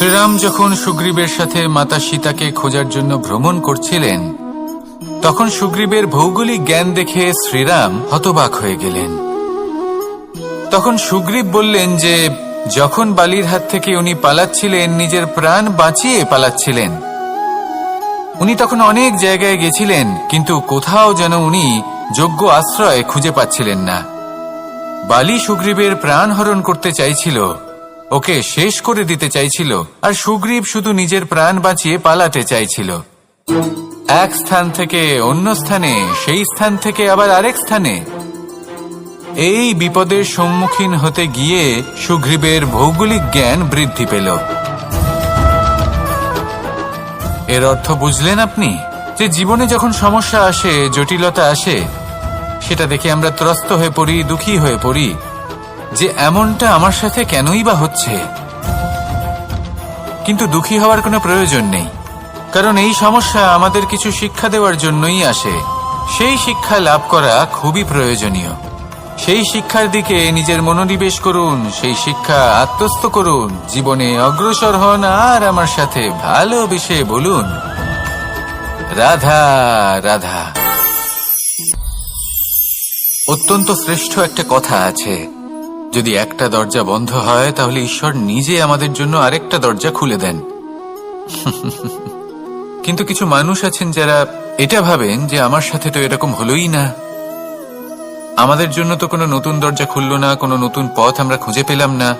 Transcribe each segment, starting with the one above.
শ্রীরাম যখন সুগ্রীবের সাথে মাতা সীতাকে খোঁজার জন্য ভ্রমণ করছিলেন, তখন সুগ্রীবের ভৌগোলিক জ্ঞান দেখে শ্রীরাম হতবাক হয়ে গেলেন। তখন সুগ্রীব বললেন যে যখন বালির হাত থেকে উনি পালাচ্ছিলেন, নিজের প্রাণ বাঁচিয়ে পালাচ্ছিলেন, উনি তখন অনেক জায়গায় গেছিলেন, কিন্তু কোথাও যেন উনি যোগ্য আশ্রয় খুঁজে পাচ্ছিলেন না। বালি সুগ্রীবের প্রাণ হরণ করতে চাইছিল, ওকে শেষ করে দিতে চাইছিল, আর সুগ্রীব শুধু নিজের প্রাণ বাঁচিয়ে পালাতে চাইছিল। এক স্থান থেকে অন্য স্থানে, সেই স্থান থেকে আবার আরেক স্থানে। এই বিপদের সম্মুখীন হতে গিয়ে সুগ্রীবের ভৌগোলিক জ্ঞান বৃদ্ধি পেল। এর অর্থ বুঝলেন আপনি? যে জীবনে যখন সমস্যা আসে, জটিলতা আসে, সেটা দেখে আমরা ত্রস্ত হয়ে পড়ি, দুঃখী হয়ে পড়ি যে এমনটা আমার সাথে কেনই বা হচ্ছে। কিন্তু দুঃখী হওয়ার কোনো প্রয়োজন নেই, কারণ এই সমস্যা আমাদের কিছু শিক্ষা দেওয়ার জন্যই আসে। সেই শিক্ষা লাভ করা খুবই প্রয়োজনীয়। সেই শিক্ষার দিকে নিজের মনোনিবেশ করুন, সেই শিক্ষা আত্মস্থ করুন, জীবনে অগ্রসর হন, আর আমার সাথে ভালোবেসে বলুন, রাধা রাধা। অত্যন্ত শ্রেষ্ঠ একটা কথা আছে, যদি একটা দরজা বন্ধ হয় তাহলে ঈশ্বর নিজে আমাদের জন্য আরেকটা দরজা খুলে দেন। কিন্তু কিছু মানুষ আছেন যারা এটা ভাবেন যে আমার সাথে তো এরকম হলোই না, আমাদের জন্য তো কোনো নতুন দরজা খুলল না, কোনো নতুন পথ আমরা খুঁজে পেলাম না।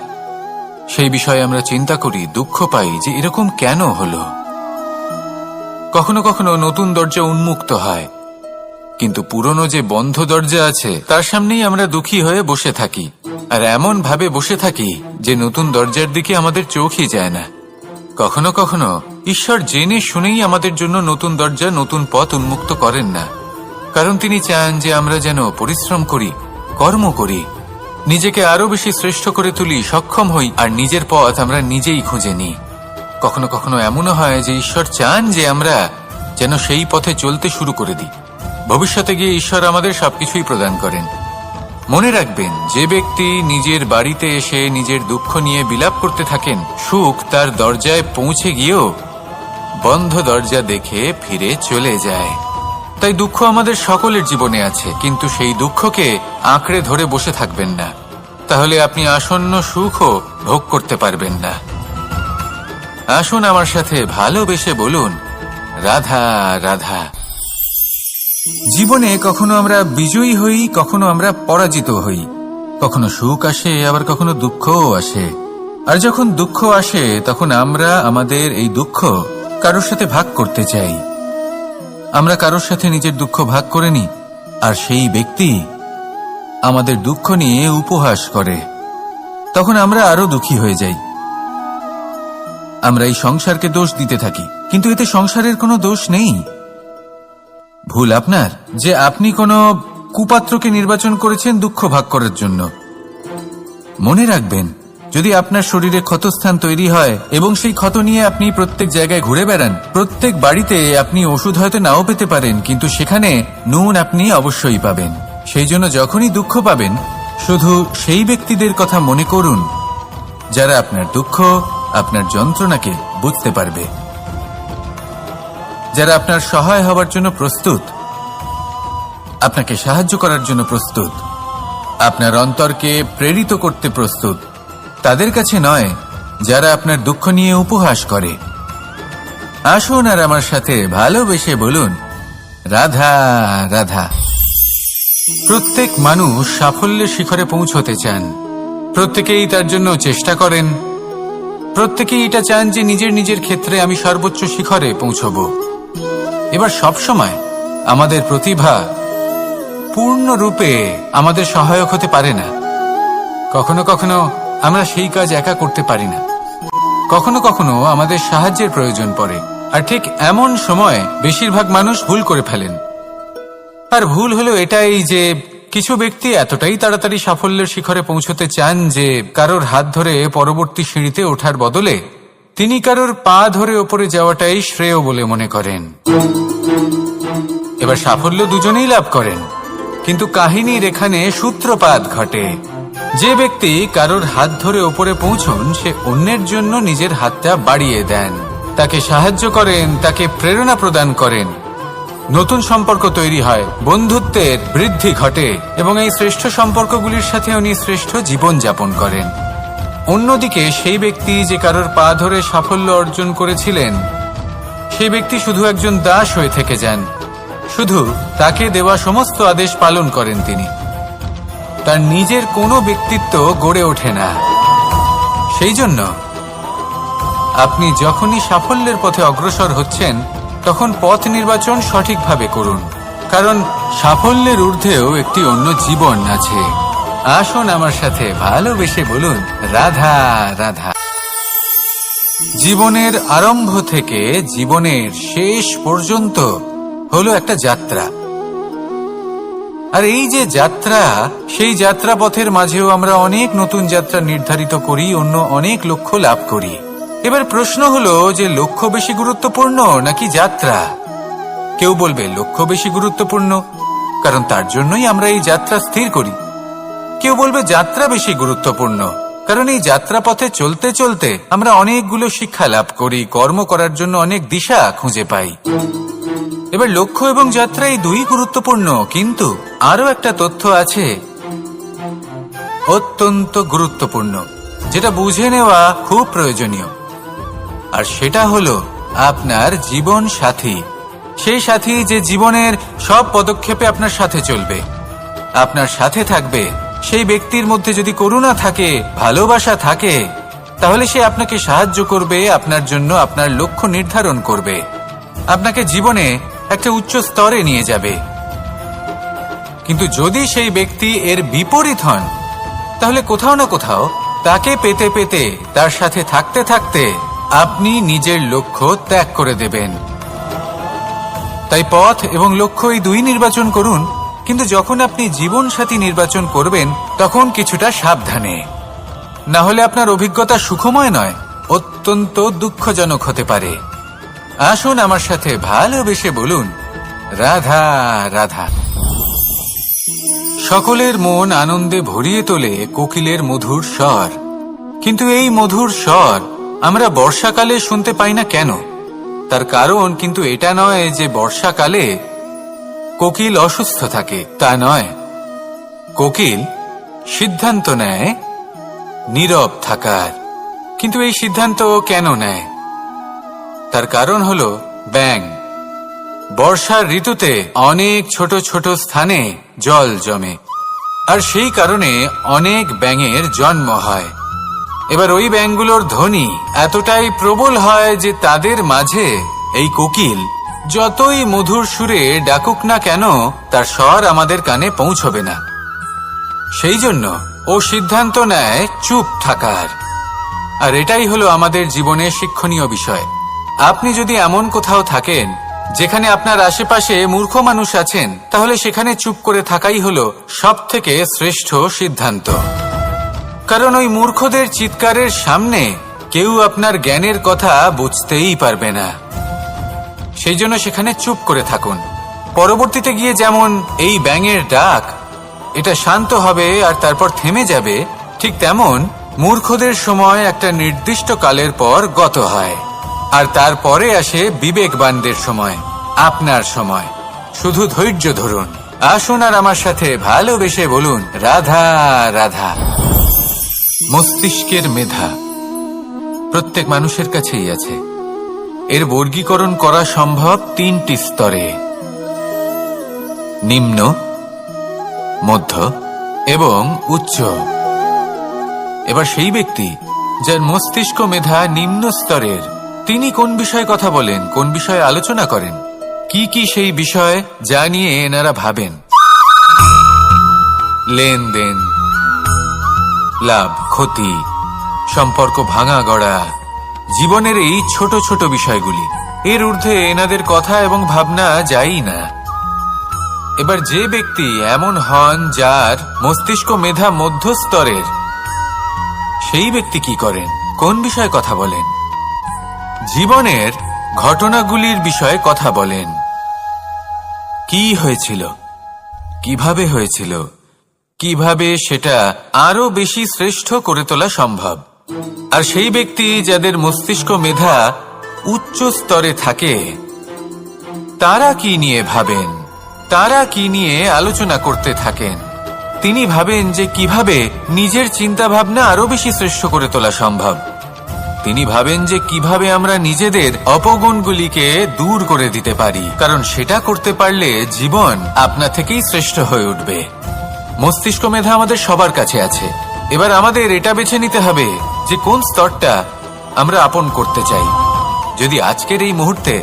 সেই বিষয়ে আমরা চিন্তা করি, দুঃখ পাই যে এরকম কেন হলো। কখনো কখনো নতুন দরজা উন্মুক্ত হয়, কিন্তু পুরনো যে বন্ধ দরজা আছে তার সামনেই আমরা দুঃখী হয়ে বসে থাকি, আর এমন ভাবে বসে থাকি যে নতুন দরজার দিকে আমাদের চোখই যায় না। কখনো কখনো ঈশ্বর জেনে শুনেই আমাদের জন্য নতুন দরজা, নতুন পথ উন্মুক্ত করেন না, কারণ তিনি চান যে আমরা যেন পরিশ্রম করি, কর্ম করি, নিজেকে আরো বেশি শ্রেষ্ঠ করে তুলি, সক্ষম হই, আর নিজের পথ আমরা নিজেই খুঁজে নিই। কখনো কখনো এমনও হয় যে ঈশ্বর চান যে আমরা যেন সেই পথে চলতে শুরু করে দিই। ভবিষ্যতে গিয়ে ঈশ্বর আমাদের সবকিছুই প্রদান করেন। মনে রাখবেন, যে ব্যক্তি নিজের বাড়িতে এসে নিজের দুঃখ নিয়ে বিলাপ করতে থাকেন, সুখ তার দরজায় পৌঁছে গিয়েও বন্ধ দরজা দেখে ফিরে চলে যায়। তাই দুঃখ আমাদের সকলের জীবনে আছে, কিন্তু সেই দুঃখকে আঁকড়ে ধরে বসে থাকবেন না, তাহলে আপনি আসন্ন সুখও ভোগ করতে পারবেন না। আসুন আমার সাথে ভালোবেসে বলুন, রাধা রাধা। জীবনে কখনো আমরা বিজয়ী হই, কখনো আমরা পরাজিত হই, কখনো সুখ আসে, আবার কখনো দুঃখও আসে। আর যখন দুঃখ আসে তখন আমরা আমাদের এই দুঃখ কারোর সাথে ভাগ করতে চাই। আমরা কারোর সাথে নিজের দুঃখ ভাগ করে নিই, আর সেই ব্যক্তি আমাদের দুঃখ নিয়ে উপহাস করে। তখন আমরা আরো দুঃখী হয়ে যাই। আমরা এই সংসারকে দোষ দিতে থাকি, কিন্তু এতে সংসারের কোনো দোষ নেই। ভুল আপনার যে আপনি কোনো কুপাত্রকে নির্বাচন করেছেন দুঃখ ভাগ করার জন্য। মনে রাখবেন, যদি আপনার শরীরে ক্ষতস্থান তৈরি হয় এবং সেই ক্ষত নিয়ে আপনি প্রত্যেক জায়গায় ঘুরে বেড়ান, প্রত্যেক বাড়িতে আপনি ওষুধ হয়তো নাও পেতে পারেন, কিন্তু সেখানে নুন আপনি অবশ্যই পাবেন। সেই জন্য যখনই দুঃখ পাবেন, শুধু সেই ব্যক্তিদের কথা মনে করুন যারা আপনার দুঃখ, আপনার যন্ত্রণাকে বুঝতে পারবে, যারা আপনার সহায় হওয়ার জন্য প্রস্তুত, আপনাকে সাহায্য করার জন্য প্রস্তুত, আপনার অন্তরকে প্রেরিত করতে প্রস্তুত। তাদের কাছে নয় যারা আপনার দুঃখ নিয়ে উপহাস করে। আসুন আর আমার সাথে ভালোবেসে বলুন, রাধা রাধা। প্রত্যেক মানুষ সাফল্যের শিখরে পৌঁছতে চান, প্রত্যেকেই তার জন্য চেষ্টা করেন, প্রত্যেকেই এটা চান যে নিজের নিজের ক্ষেত্রে আমি সর্বোচ্চ শিখরে পৌঁছব। এবার সবসময় আমাদের প্রতিভা পূর্ণরূপে আমাদের সহায়ক হতে পারে না। কখনো কখনো আমরা সেই কাজ একা করতে পারি না, কখনো কখনো আমাদের সাহায্যের প্রয়োজন পড়ে। আর ঠিক এমন সময় বেশিরভাগ মানুষ ভুল করে ফেলেন। আর ভুল হলো এটাই যে কিছু ব্যক্তি এতটাই তাড়াতাড়ি সাফল্যের শিখরে পৌঁছতে চান যে কারোর হাত ধরে পরবর্তী সিঁড়িতে ওঠার বদলে তিনি কারোর পা ধরে ওপরে যাওয়াটাই শ্রেয় বলে মনে করেন। এবার সাফল্য দুজনেই লাভ করেন, কিন্তু কাহিনীর এখানে সূত্রপাত ঘটে। যে ব্যক্তি কারোর হাত ধরে ওপরে পৌঁছন সে অন্যের জন্য নিজের হাতটা বাড়িয়ে দেন, তাকে সাহায্য করেন, তাকে প্রেরণা প্রদান করেন। নতুন সম্পর্ক তৈরি হয়, বন্ধুত্বের বৃদ্ধি ঘটে এবং এই শ্রেষ্ঠ সম্পর্কগুলির সাথে উনি শ্রেষ্ঠ জীবন যাপন করেন। অন্যদিকে সেই ব্যক্তি যে কারোর পা ধরে সাফল্য অর্জন করেছিলেন, সেই ব্যক্তি শুধু একজন দাস হয়ে থেকে যান। শুধু তাকে দেওয়া সমস্ত আদেশ পালন করেন তিনি। তার নিজের কোনো ব্যক্তিত্ব গড়ে ওঠে না। সেই জন্য আপনি যখনই সাফল্যের পথে অগ্রসর হচ্ছেন তখন পথ নির্বাচন সঠিকভাবে করুন, কারণ সাফল্যের ঊর্ধ্বেও একটি অন্য জীবন আছে। আসুন আমার সাথে ভালোবেসে বলুন, রাধা রাধা। জীবনের আরম্ভ থেকে জীবনের শেষ পর্যন্ত হলো একটা যাত্রা। আর এই যে যাত্রা, সেই যাত্রা পথের মাঝেও আমরা অনেক নতুন যাত্রা নির্ধারিত করি, অন্য অনেক লক্ষ্য লাভ করি। এবার প্রশ্ন হলো যে লক্ষ্য বেশি গুরুত্বপূর্ণ নাকি যাত্রা? কেউ বলবে লক্ষ্য বেশি গুরুত্বপূর্ণ, কারণ তার জন্যই আমরা এই যাত্রা স্থির করি। কেউ বলবে যাত্রা বেশি গুরুত্বপূর্ণ, কারণ এই যাত্রা পথে চলতে চলতে আমরা অনেকগুলো শিক্ষা লাভ করি, কর্ম করার জন্য অনেক দিশা খুঁজে পাই। এবার লক্ষ্য এবং যাত্রা এই দুই গুরুত্বপূর্ণ, কিন্তু আরো একটা তথ্য আছে অত্যন্ত গুরুত্বপূর্ণ, যেটা বুঝে নেওয়া খুব প্রয়োজনীয়। আর সেটা হলো আপনার জীবন সাথী। সেই সাথী যে জীবনের সব পদক্ষেপে আপনার সাথে চলবে, আপনার সাথে থাকবে। সেই ব্যক্তির মধ্যে যদি করুণা থাকে, ভালোবাসা থাকে, তাহলে সে আপনাকে সাহায্য করবে, আপনার জন্য আপনার লক্ষ্য নির্ধারণ করবে, আপনাকে জীবনে একটা উচ্চ স্তরে নিয়ে যাবে। কিন্তু যদি সেই ব্যক্তি এর বিপরীত হন, তাহলে কোথাও না কোথাও তাকে পেতে পেতে, তার সাথে থাকতে থাকতে আপনি নিজের লক্ষ্য ত্যাগ করে দেবেন। তাই পথ এবং লক্ষ্য এই দুই নির্বাচন করুন, কিন্তু যখন আপনি জীবন সাথী নির্বাচন করবেন তখন কিছুটা সাবধানে, না হলে আপনার অভিজ্ঞতা সুখময় নয়, অত্যন্ত দুঃখজনক হতে পারে। আসুন আমার সাথে ভালোবেসে বলুন, রাধা রাধা। সকলের মন আনন্দে ভরিয়ে তোলে কোকিলের মধুর স্বর, কিন্তু এই মধুর স্বর আমরা বর্ষাকালে শুনতে পাই না কেন? তার কারণ কিন্তু এটা নয় যে বর্ষাকালে কোকিল অসুস্থ থাকে, তা নয়। কোকিল সিদ্ধান্ত নেয় নীরব থাকার, কিন্তু এই সিদ্ধান্ত কেন নেয়? তার কারণ হলো ব্যাঙ। বর্ষার ঋতুতে অনেক ছোট ছোট স্থানে জল জমে, আর সেই কারণে অনেক ব্যাঙের জন্ম হয়। এবার ওই ব্যাঙগুলোর ধ্বনি এতটাই প্রবল হয় যে তাদের মাঝে এই কোকিল যতই মধুর সুরে ডাকুক না কেন, তার স্বর আমাদের কানে পৌঁছবে না। সেই জন্য ও সিদ্ধান্ত নেয় চুপ থাকার। আর এটাই হলো আমাদের জীবনে শিক্ষণীয় বিষয়। আপনি যদি এমন কোথাও থাকেন যেখানে আপনার আশেপাশে মূর্খ মানুষ আছেন, তাহলে সেখানে চুপ করে থাকাই হলো সবথেকে শ্রেষ্ঠ সিদ্ধান্ত। কারণ ওই মূর্খদের চিৎকারের সামনে কেউ আপনার জ্ঞানের কথা বুঝতেই পারবে না। সেই জন্য সেখানে চুপ করে থাকুন। পরবর্তীতে গিয়ে যেমন এই ব্যাঙের ডাক, এটা শান্ত হবে আর তারপর থেমে যাবে, ঠিক তেমন মূর্খদের সময় একটা নির্দিষ্ট কালের পর গত হয়, আর তারপরে আসে বিবেকবানদের সময়, আপনার সময়। শুধু ধৈর্য ধরুন। আসুন আর আমার সাথে ভালোবেসে বলুন, রাধা রাধা। মস্তিষ্কের মেধা প্রত্যেক মানুষের কাছেই আছে। এর বর্গীকরণ করা সম্ভব তিনটি স্তরে: নিম্ন, মধ্য এবং উচ্চ। এবার সেই ব্যক্তি যার মস্তিষ্ক মেধা নিম্ন স্তরের, তিনি কোন বিষয়ে কথা বলেন, কোন বিষয়ে আলোচনা করেন, কি কি সেই বিষয় যা নিয়ে এনারা ভাবেন? লেনদেন, লাভ ক্ষতি, সম্পর্ক ভাঙা গড়া, জীবনের এই ছোট ছোট বিষয়গুলি। এর ঊর্ধ্বে এনাদের কথা এবং ভাবনা যায়ই না। এবার যে ব্যক্তি এমন হন যার মস্তিষ্ক মেধা মধ্যস্তরের, সেই ব্যক্তি কি করেন, কোন বিষয়ে কথা বলেন? জীবনের ঘটনাগুলির বিষয়ে কথা বলেন। কি হয়েছিল, কিভাবে হয়েছিল, কিভাবে সেটা আরো বেশি শ্রেষ্ঠ করে তোলা সম্ভব। আর সেই ব্যক্তি যাদের মস্তিষ্ক মেধা উচ্চ স্তরে থাকে, তারা কি নিয়ে ভাবেন, তারা কি নিয়ে আলোচনা করতে থাকেন? তিনি ভাবেন যে কিভাবে নিজের চিন্তা ভাবনা আরো বেশি শ্রেষ্ঠ করে তোলা সম্ভব। তিনি ভাবেন যে কিভাবে আমরা নিজেদের অপগুণগুলিকে দূর করে দিতে পারি, কারণ সেটা করতে পারলে জীবন আপনা থেকেই শ্রেষ্ঠ হয়ে উঠবে। মস্তিষ্ক মেধা আমাদের সবার কাছে আছে। এবার আমাদের এটা বেছে নিতে হবে যে কোন স্তরটা আমরা আপন করতে চাই। যদি আজকের এই মুহূর্তে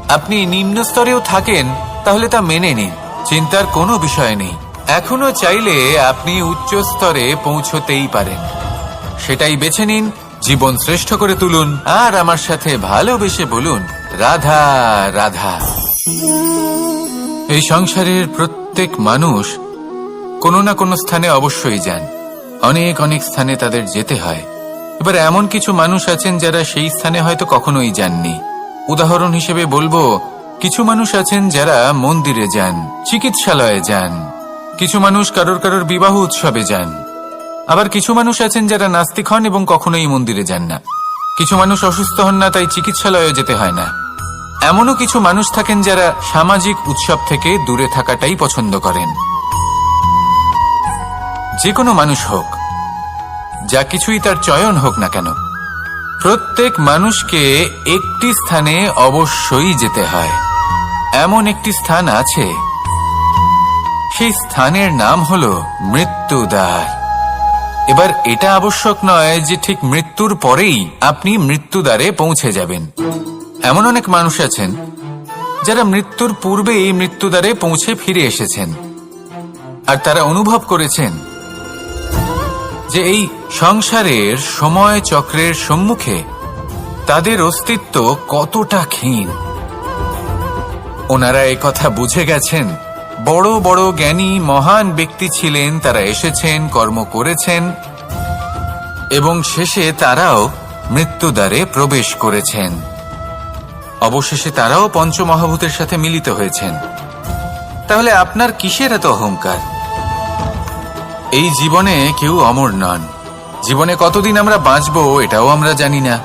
আপনি নিম্ন স্তরেও থাকেন, তাহলে তা মেনে নিন, চিন্তার কোনো বিষয় নেই। এখনো চাইলে আপনি উচ্চ স্তরে পৌঁছতেই পারেন। সেটাই বেছে নিন, জীবন শ্রেষ্ঠ করে তুলুন, আর আমার সাথে ভালোবেসে বলুন, রাধা রাধা। এই সংসারের প্রত্যেক মানুষ কোনো না কোনো স্থানে অবশ্যই যান। অনেক অনেক স্থানে তাদের যেতে হয়। এবার এমন কিছু মানুষ আছেন যারা সেই স্থানে হয়তো কখনোই যাননি। উদাহরণ হিসেবে বলবো, কিছু মানুষ আছেন যারা মন্দিরে যান, চিকিৎসালয়ে যান, কিছু মানুষ কারোর কারোর বিবাহ উৎসবে যান। আবার কিছু মানুষ আছেন যারা নাস্তিক হন এবং কখনোই মন্দিরে যান না। কিছু মানুষ অসুস্থ হন না, তাই চিকিৎসালয়ে যেতে হয় না। এমনও কিছু মানুষ থাকেন যারা সামাজিক উৎসব থেকে দূরে থাকাটাই পছন্দ করেন। যে কোনো মানুষ হোক, যা কিছুই তার চয়ন হোক না কেন, প্রত্যেক মানুষকে একটি স্থানে অবশ্যই যেতে হয়। এমন একটি স্থান আছে, সেই স্থানের নাম হলো মৃত্যুদ্বার। এবার এটা আবশ্যক নয় যে ঠিক মৃত্যুর পরেই আপনি মৃত্যুদ্বারে পৌঁছে যাবেন। এমন অনেক মানুষ আছেন যারা মৃত্যুর পূর্বেই মৃত্যুদ্বারে পৌঁছে ফিরে এসেছেন, আর তারা অনুভব করেছেন যে এই সংসারের সময় চক্রের সম্মুখে তাদের অস্তিত্ব কতটা ক্ষীণ। ওনারা এই কথা বুঝে গেছেন। বড় বড় জ্ঞানী মহান ব্যক্তি ছিলেন, তারা এসেছেন, কর্ম করেছেন এবং শেষে তারাও মৃত্যুদ্বারে প্রবেশ করেছেন। অবশেষে তারাও পঞ্চমহাভূতের সাথে মিলিত হয়েছেন। তাহলে আপনার কিসের এত অহংকার? এই জীবনে কেউ অমর নন। জীবনে কতদিন আমরা বাঁচবো এটাও আমরা জানি না।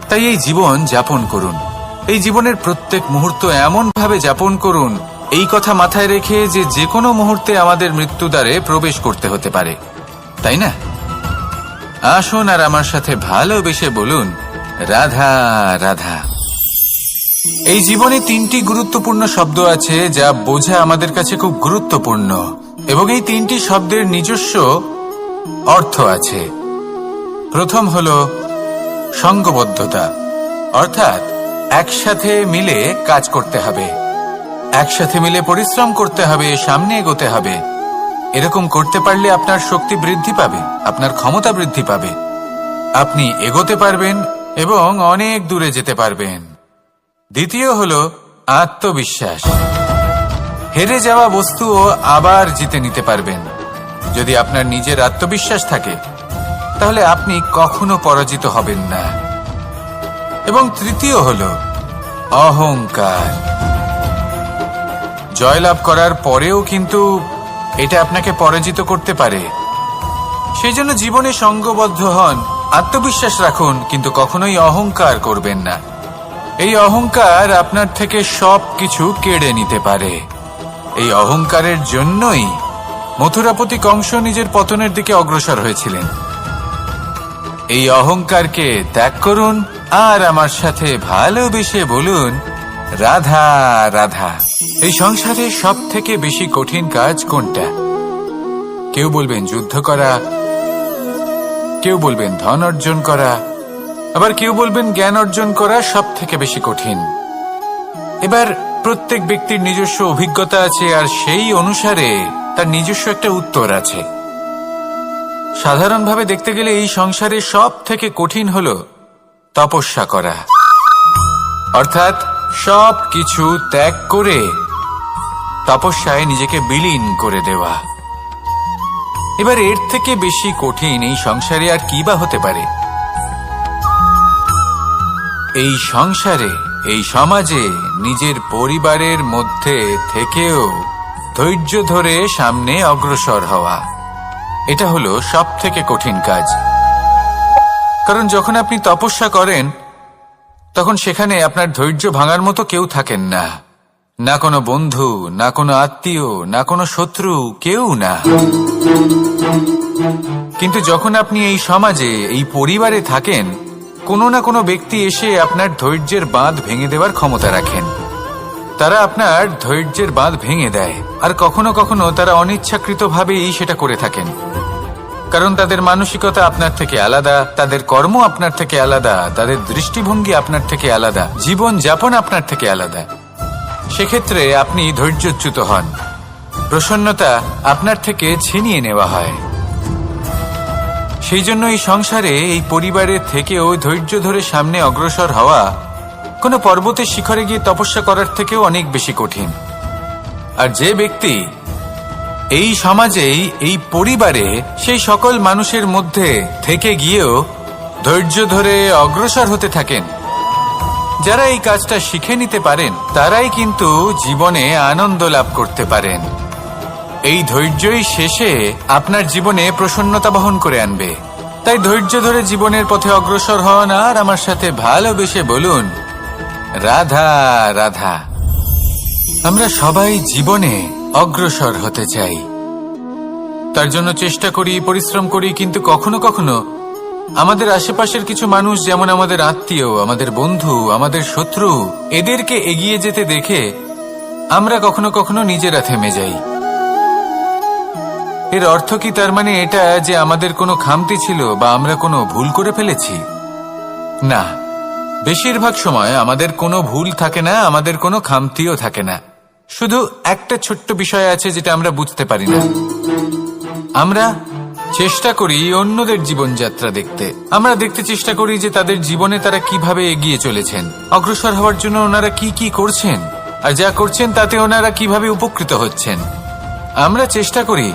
তাই এই জীবন যাপন করুন। এই জীবনের প্রত্যেক মুহূর্ত এমন ভাবে যাপন করুন, এই কথা মাথায় রেখে যে যে কোনো মুহূর্তে আমাদের মৃত্যুদ্বারে প্রবেশ করতে হতে পারে, তাই না? আসুন আর আমার সাথে ভালোবেসে বলুন, রাধা রাধা। এই জীবনে তিনটি গুরুত্বপূর্ণ শব্দ আছে যা বোঝা আমাদের কাছে খুব গুরুত্বপূর্ণ, এবং এই তিনটি শব্দের নিজস্ব অর্থ আছে। প্রথম হলো সঙ্গবদ্ধতা, অর্থাৎ একসাথে মিলে কাজ করতে হবে, একসাথে মিলে পরিশ্রম করতে হবে, সামনে এগোতে হবে। এরকম করতে পারলে আপনার শক্তি বৃদ্ধি পাবে, আপনার ক্ষমতা বৃদ্ধি পাবে, আপনি এগোতে পারবেন এবং অনেক দূরে যেতে পারবেন। দ্বিতীয় হলো আত্মবিশ্বাস। হেরে যাওয়া বস্তুও আবার জিতে নিতে পারবেন। যদি আপনার নিজের আত্মবিশ্বাস থাকে, তাহলে আপনি কখনো পরাজিত হবেন না। এবং তৃতীয় হলো অহংকার। জয়লাভ করার পরেও কিন্তু এটা আপনাকে পরাজিত করতে পারে। সেই জন্য জীবনে সঙ্গবদ্ধ হন, আত্মবিশ্বাস রাখুন, কিন্তু কখনোই অহংকার করবেন না। এই অহংকার আপনার থেকে সবকিছু কেড়ে নিতে পারে। এই অহংকারের জন্যই মথুরাপতি কংস নিজের পতনের দিকে অগ্রসর হয়েছিলেন। এই অহংকারকে ত্যাগ করুন আর আমার সাথে ভালোবেসে বলুন, রাধা রাধা। এই সংসারে সব থেকে বেশি কঠিন কাজ কোনটা? কেউ বলবেন যুদ্ধ করা, কেউ বলবেন ধন অর্জন করা, আবার কেউ বলবেন জ্ঞান অর্জন করা সব থেকে বেশি কঠিন। এবার প্রত্যেক ব্যক্তির নিজস্ব অভিজ্ঞতা আছে, আর সেই অনুসারে তার নিজস্ব একটা উত্তর আছে। সাধারণভাবে দেখতে গেলে এই সংসারে সব থেকে কঠিন হলো তপস্যা করা, অর্থাৎ সব কিছু ত্যাগ করে তপস্যায় নিজেকে বিলীন করে দেওয়া। এবার এর থেকে বেশি কঠিন এই সংসারে আর কি বা হতে পারে? এই সংসারে, এই সমাজে নিজের পরিবারের মধ্যে থেকেও ধৈর্য ধরে সামনে অগ্রসর হওয়া। এটা হলো সবথেকে কঠিন কাজ। কারণ যখন আপনি তপস্যা করেন তখন সেখানে আপনার ধৈর্য ভাঙার মতো কেউ থাকেন না, না কোনো বন্ধু, না কোনো আত্মীয়, না কোনো শত্রু, কেউ না। কিন্তু যখন আপনি এই সমাজে, এই পরিবারে থাকেন, কোনো না কোনো ব্যক্তি এসে আপনার ধৈর্যের বাঁধ ভেঙে দেওয়ার ক্ষমতা রাখেন। তারা আপনার ধৈর্যের বাঁধ ভেঙে দেয়, আর কখনো কখনো তারা অনিচ্ছাকৃতভাবেই সেটা করে থাকেন। কারণ তাদের মানসিকতা আপনার থেকে আলাদা, তাদের কর্ম আপনার থেকে আলাদা, তাদের দৃষ্টিভঙ্গি আপনার থেকে আলাদা, জীবন যাপন আপনার থেকে আলাদা। সেক্ষেত্রে আপনি ধৈর্যচ্যুত হন, প্রসন্নতা আপনার থেকে ছিনিয়ে নেওয়া হয়। সেই জন্য এই সংসারে, এই পরিবারের থেকেও ধৈর্য ধরে সামনে অগ্রসর হওয়া কোনো পর্বতের শিখরে গিয়ে তপস্যা করার থেকেও অনেক বেশি কঠিন। আর যে ব্যক্তি এই সমাজেই, এই পরিবারে, সেই সকল মানুষের মধ্যে থেকে গিয়েও ধৈর্য ধরে অগ্রসর হতে থাকেন, যারা এই কাজটা শিখে নিতে পারেন, তারাই কিন্তু জীবনে আনন্দ লাভ করতে পারেন। এই ধৈর্যই শেষে আপনার জীবনে প্রসন্নতা বহন করে আনবে। তাই ধৈর্য ধরে জীবনের পথে অগ্রসর হন আর আমার সাথে ভালোবেসে বলুন, রাধা রাধা। আমরা সবাই জীবনে অগ্রসর হতে চাই, তার জন্য চেষ্টা করি, পরিশ্রম করি, কিন্তু কখনো কখনো আমাদের আশেপাশের কিছু মানুষ, যেমন আমাদের আত্মীয়, আমাদের বন্ধু, আমাদের শত্রু, এদেরকে এগিয়ে যেতে দেখে আমরা কখনো কখনো নিজেরা থেমে যাই। এর অর্থ কি তার মানে এটা যে আমাদের কোনো খামতি ছিল বা আমরা কোনো ভুল করে ফেলেছি? না, বেশিরভাগ সময় আমাদের কোনো ভুল থাকে না, আমাদের কোনো খামতিও থাকে না। শুধু একটা ছোট্ট বিষয় আছে যেটা আমরা বুঝতে পারি না। আমরা চেষ্টা করি অন্যদের জীবনযাত্রা দেখতে। আমরা দেখতে চেষ্টা করি যে তাদের জীবনে তারা কিভাবে এগিয়ে চলেছেন, অগ্রসর হওয়ার জন্য ওনারা কি কি করছেন, আর যা করছেন তাতে ওনারা কিভাবে উপকৃত হচ্ছেন। আমরা চেষ্টা করি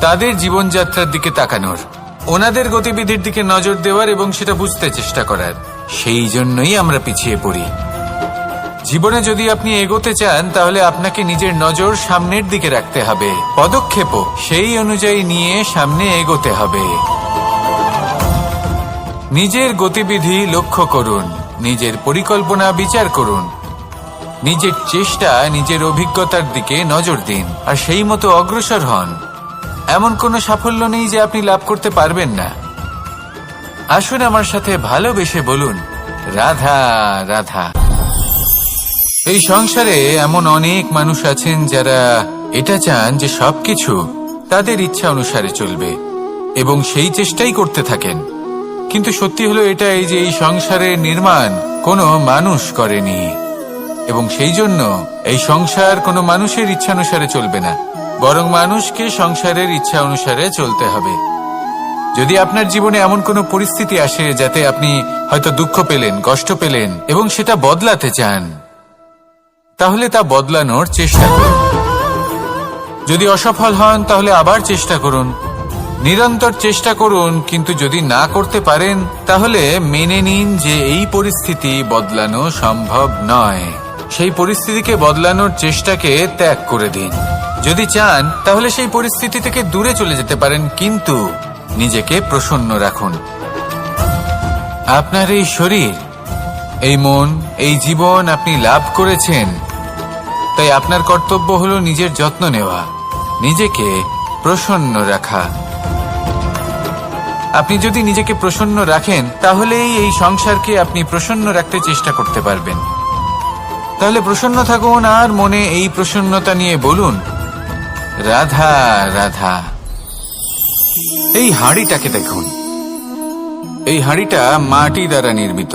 তাদের জীবনযাত্রার দিকে তাকানোর, ওনাদের গতিবিধির দিকে নজর দেওয়ার এবং সেটা বুঝতে চেষ্টা করার। সেই জন্যই আমরা পিছিয়ে পড়ি। জীবনে যদি আপনি এগোতে চান তাহলে আপনাকে নিজের নজর সামনের দিকে রাখতে হবে, পদক্ষেপও সেই অনুযায়ী নিয়ে সামনে এগোতে হবে। নিজের গতিবিধি লক্ষ্য করুন, নিজের পরিকল্পনা বিচার করুন, নিজের চেষ্টা, নিজের অভিজ্ঞতার দিকে নজর দিন, আর সেই মতো অগ্রসর হন। এমন কোনো সাফল্য নেই যে আপনি লাভ করতে পারবেন না। আসুন আমার সাথে ভালোবেসে বলুন, রাধা রাধা। এই সংসারে এমন অনেক মানুষ আছেন যারা এটা চান যে সবকিছু তাদের ইচ্ছা অনুসারে চলবে এবং সেই চেষ্টাই করতে থাকেন। কিন্তু সত্যি হলো এটাই যে এই সংসারের নির্মাণ কোনো মানুষ করেনি, এবং সেই জন্য এই সংসার কোনো মানুষের ইচ্ছা অনুসারে চলবে না, বরং মানুষকে সংসারের ইচ্ছা অনুসারে চলতে হবে। যদি আপনার জীবনে এমন কোনো পরিস্থিতি আসে যাতে আপনি হয়তো দুঃখ পেলেন, কষ্ট পেলেন এবং সেটা বদলাতে চান, তাহলে তা বদলানোর চেষ্টা করুন। যদি অসফল হন তাহলে আবার চেষ্টা করুন, নিরন্তর চেষ্টা করুন। কিন্তু যদি না করতে পারেন তাহলে মেনে নিন যে এই পরিস্থিতি বদলানো সম্ভব নয়। সেই পরিস্থিতিকে বদলানোর চেষ্টাকে ত্যাগ করে দিন। যদি চান তাহলে সেই পরিস্থিতি থেকে দূরে চলে যেতে পারেন, কিন্তু নিজেকে প্রসন্ন রাখুন। আপনার এই শরীর, এই মন, এই জীবন আপনি লাভ করেছেন, তাই আপনার কর্তব্য হলো নিজের যত্ন নেওয়া, নিজেকে প্রসন্ন রাখা। আপনি যদি নিজেকে প্রসন্ন রাখেন তাহলেই এই সংসারকে আপনি প্রসন্ন রাখতে চেষ্টা করতে পারবেন। তাহলে প্রসন্ন থাকুন আর মনে এই প্রসন্নতা নিয়ে বলুন, রাধা রাধা। এই হাঁড়িটাকে দেখুন, এই হাঁড়িটা মাটি দ্বারা নির্মিত,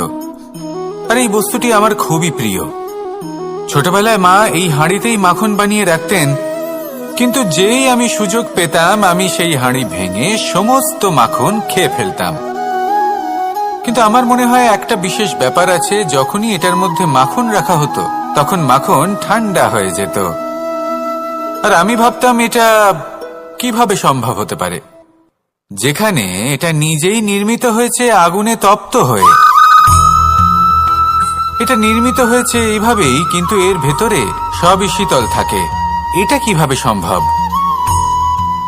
আর এই বস্তুটি আমার খুবই প্রিয়। ছোটবেলায় মা এই হাঁড়িতেই মাখন বানিয়ে রাখতেন, কিন্তু যেই আমি সুযোগ পেতাম আমি সেই হাঁড়ি ভেঙে সমস্ত মাখন খেয়ে ফেলতাম। কিন্তু আমার মনে হয় একটা বিশেষ ব্যাপার আছে, যখনই এটার মধ্যে মাখন রাখা হতো তখন মাখন ঠান্ডা হয়ে যেত। আর আমি ভাবতাম এটা কিভাবে সম্ভব হতে পারে, যেখানে এটা নিজেই নির্মিত হয়েছে আগুনে তপ্ত হয়ে। এটা নির্মিত হয়েছে এইভাবেই, কিন্তু এর ভেতরে সবই শীতল থাকে, এটা কিভাবে সম্ভব?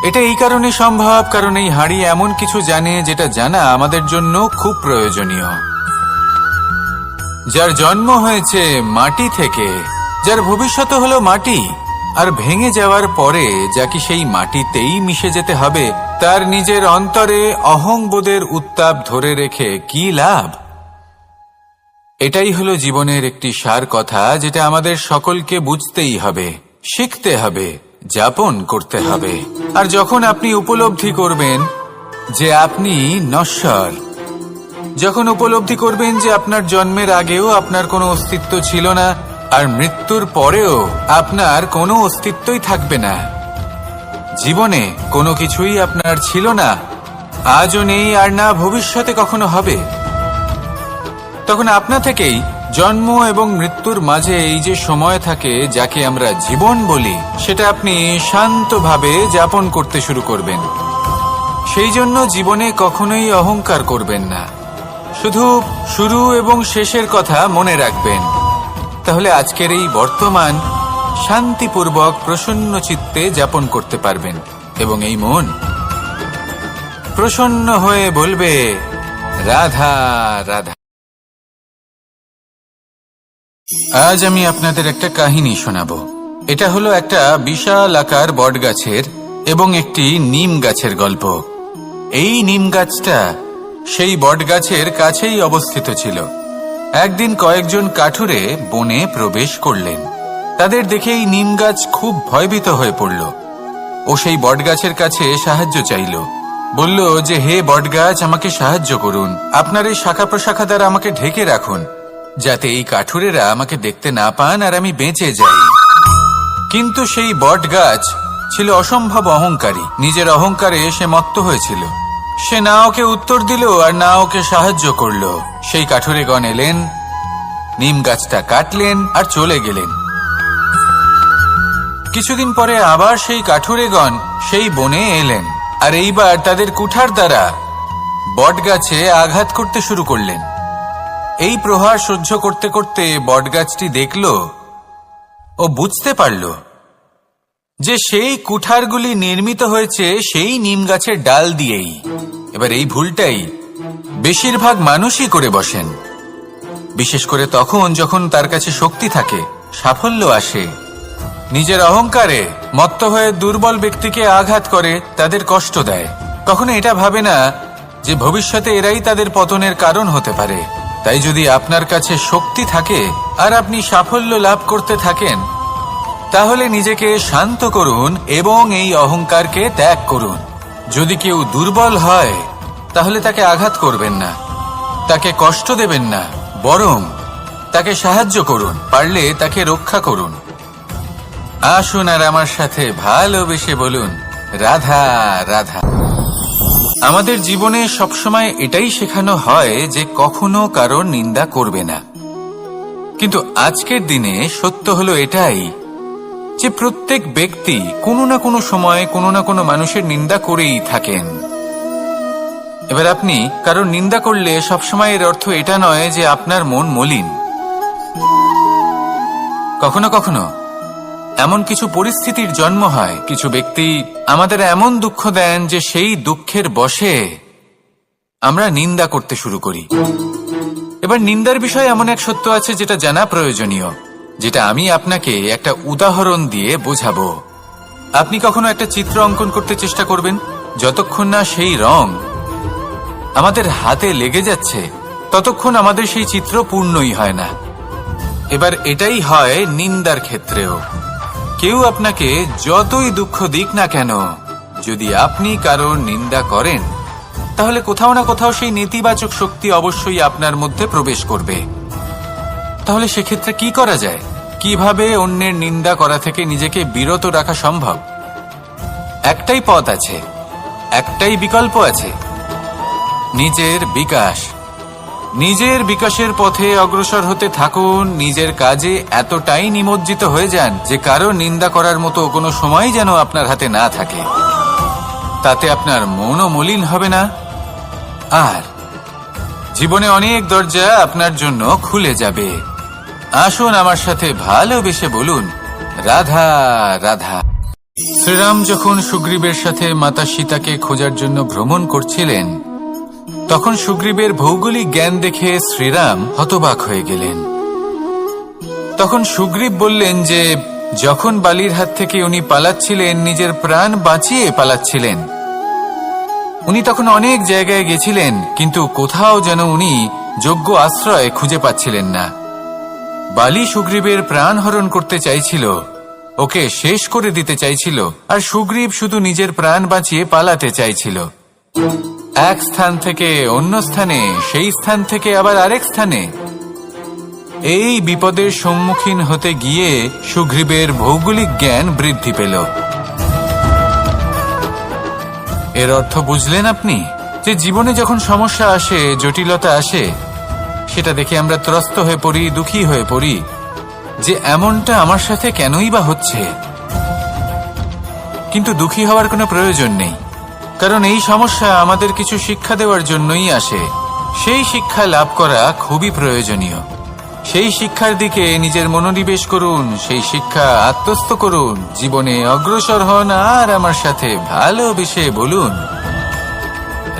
এটা এই কারণে সম্ভব কারণ এই হাঁড়ি এমন কিছু জানে যেটা জানা আমাদের জন্য খুব প্রয়োজনীয়। যার জন্ম হয়েছে মাটি থেকে, যার ভবিষ্যৎ হলো মাটি, আর ভেঙে যাওয়ার পরে যা কি সেই মাটিতেই মিশে যেতে হবে, তার নিজের অন্তরে অহংবোধের উত্তাপ ধরে রেখে কি লাভ? এটাই হলো জীবনের একটি সার কথা, যেটা আমাদের সকলকে বুঝতেই হবে, শিখতে হবে, যাপন করতে হবে। আর যখন আপনি উপলব্ধি করবেন যে আপনি নশ্বর, যখন উপলব্ধি করবেন যে আপনার জন্মের আগেও আপনার কোনো অস্তিত্ব ছিল না, আর মৃত্যুর পরেও আপনার কোনো অস্তিত্বই থাকবে না, জীবনে কোনো কিছুই আপনার ছিল না, আজও নেই আর না ভবিষ্যতে কখনো হবে, তখন আপনা থেকেই জন্ম এবং মৃত্যুর মাঝে এই যে সময় থাকে যাকে আমরা জীবন বলি, সেটা আপনি শান্তভাবে যাপন করতে শুরু করবেন। সেই জন্য জীবনে কখনোই অহংকার করবেন না, শুধু শুরু এবং শেষের কথা মনে রাখবেন। তাহলে আজকের এই বর্তমান শান্তিপূর্বক প্রসন্ন চিত্তে যাপন করতে পারবেন এবং এই মন প্রসন্ন হয়ে বলবে রাধা রাধা। আজ আমি আপনাদের একটা কাহিনী শোনাবো। এটা হলো একটা বিশাল আকার বটগাছের এবং একটি নিম গাছের গল্প। এই নিম গাছটা সেই বটগাছের কাছেই অবস্থিত ছিল। একদিন কয়েকজন কাঠুরে বনে প্রবেশ করলেন। তাদের দেখে এই নিম গাছ খুব ভয়ভীত হয়ে পড়ল ও সেই বটগাছের কাছে সাহায্য চাইল। বলল যে, হে বটগাছ, আমাকে সাহায্য করুন, আপনার এই শাখা প্রশাখা দ্বারা আমাকে ঢেকে রাখুন, যাতে এই কাঠুরেরা আমাকে দেখতে না পান আর আমি বেঁচে যাই। কিন্তু সেই বটগাছ ছিল অসম্ভব অহংকারী। নিজের অহংকারে সে মত্ত হয়েছিল। সে না ওকে উত্তর দিল আর না ওকে সাহায্য করল। সেই কাঠুরেগণ এলেন, নিম গাছটা কাটলেন আর চলে গেলেন। কিছুদিন পরে আবার সেই কাঠুরেগণ সেই বনে এলেন আর এইবার তাদের কুঠার দ্বারা বটগাছে আঘাত করতে শুরু করলেন। এই প্রহার সহ্য করতে করতে বটগাছটি দেখল ও বুঝতে পারল যে সেই কুঠারগুলি নির্মিত হয়েছে সেই নিম গাছের ডাল দিয়েই। এবার এই ভুলটাই বেশিরভাগ মানুষই করে বসেন, বিশেষ করে তখন যখন তার কাছে শক্তি থাকে, সাফল্য আসে। নিজের অহংকারে মত্ত হয়ে দুর্বল ব্যক্তিকে আঘাত করে, তাদের কষ্ট দেয়। কখনো এটা ভাবে না যে ভবিষ্যতে এরাই তাদের পতনের কারণ হতে পারে। তাই যদি আপনার কাছে শক্তি থাকে আর আপনি সাফল্য লাভ করতে থাকেন, তাহলে নিজেকে শান্ত করুন এবং এই অহংকারকে ত্যাগ করুন। যদি কেউ দুর্বল হয় তাহলে তাকে আঘাত করবেন না, তাকে কষ্ট দেবেন না, বরং তাকে সাহায্য করুন, পারলে তাকে রক্ষা করুন। আসুন আর আমার সাথে ভালোবেসে বলুন রাধা রাধা। আমাদের জীবনে সবসময় এটাই শেখানো হয় যে কখনো কারোর নিন্দা করবে না, কিন্তু আজকের দিনে সত্য হলো এটাই যে প্রত্যেক ব্যক্তি কোনো না কোনো সময় কোনো না কোনো মানুষের নিন্দা করেই থাকেন। এবার আপনি কারোর নিন্দা করলে সবসময় এর অর্থ এটা নয় যে আপনার মন মলিন। কখনো কখনো এমন কিছু পরিস্থিতির জন্ম হয়, কিছু ব্যক্তি আমাদের এমন দুঃখ দেন যে সেই দুঃখের বশে আমরা নিন্দা করতে শুরু করি। এবার নিন্দার বিষয়ে এমন এক সত্য আছে যেটা জানা প্রয়োজনীয়, যেটা আমি আপনাকে একটা উদাহরণ দিয়ে বোঝাবো। আপনি কখনো একটা চিত্র অঙ্কন করতে চেষ্টা করবেন, যতক্ষণ না সেই রং আমাদের হাতে লেগে যাচ্ছে ততক্ষণ আমাদের সেই চিত্র পূর্ণই হয় না। এবার এটাই হয় নিন্দার ক্ষেত্রেও। কেউ আপনাকে যতই দুঃখ দিক না কেন, যদি আপনি কারোর নিন্দা করেন তাহলে কোথাও না কোথাও সেই নেতিবাচক শক্তি অবশ্যই আপনার মধ্যে প্রবেশ করবে। তাহলে সেক্ষেত্রে কি করা যায়? কিভাবে অন্যের নিন্দা করা থেকে নিজেকে বিরত রাখা সম্ভব? একটাই পথ আছে, একটাই বিকল্প আছে, নিজের বিকাশ। নিজের বিকাশের পথে অগ্রসর হতে থাকুন। নিজের কাজে এতটাই নিমজ্জিত হয়ে যান যে কারো নিন্দা করার মতো কোনো সময় যেন আপনার হাতে না থাকে। তাতে আপনার মনও মলিন হবে না, আর জীবনে অনেক দরজা আপনার জন্য খুলে যাবে। আসুন আমার সাথে ভালোবেসে বলুন রাধা রাধা। শ্রীরাম যখন সুগ্রীবের সাথে মাতা সীতাকে খোঁজার জন্য ভ্রমণ করছিলেন, তখন সুগ্রীবের ভৌগোলিক জ্ঞান দেখে শ্রীরাম হতবাক হয়ে গেলেন। তখন সুগ্রীব বললেন যে যখন বালির হাত থেকে উনি পালাচ্ছিলেন, নিজের প্রাণ বাঁচিয়ে পালাচ্ছিলেন, উনি তখন অনেক জায়গায় গেছিলেন, কিন্তু কোথাও যেন উনি যোগ্য আশ্রয় খুঁজে পাচ্ছিলেন না। বালি সুগ্রীবের প্রাণ হরণ করতে চাইছিল, ওকে শেষ করে দিতে চাইছিল, আর সুগ্রীব শুধু নিজের প্রাণ বাঁচিয়ে পালাতে চাইছিল। এক স্থান থেকে অন্য স্থানে, সেই স্থান থেকে আবার আরেক স্থানে। এই বিপদের সম্মুখীন হতে গিয়ে সুগ্রীবের ভৌগোলিক জ্ঞান বৃদ্ধি পেল। এর অর্থ বুঝলেন আপনি? যে জীবনে যখন সমস্যা আসে, জটিলতা আসে, সেটা দেখে আমরা ত্রস্ত হয়ে পড়ি, দুঃখী হয়ে পড়ি যে এমনটা আমার সাথে কেনই বা হচ্ছে। কিন্তু দুঃখী হওয়ার কোনো প্রয়োজন নেই, কারণ এই সমস্যা আমাদের কিছু শিক্ষা দেওয়ার জন্যই আসে। সেই শিক্ষা লাভ করা খুবই প্রয়োজনীয়। সেই শিক্ষার দিকে নিজের মনোনিবেশ করুন, সেই শিক্ষা আত্মস্থ করুন, জীবনে অগ্রসর হন, আর আমার সাথে ভালোবেসে বলুন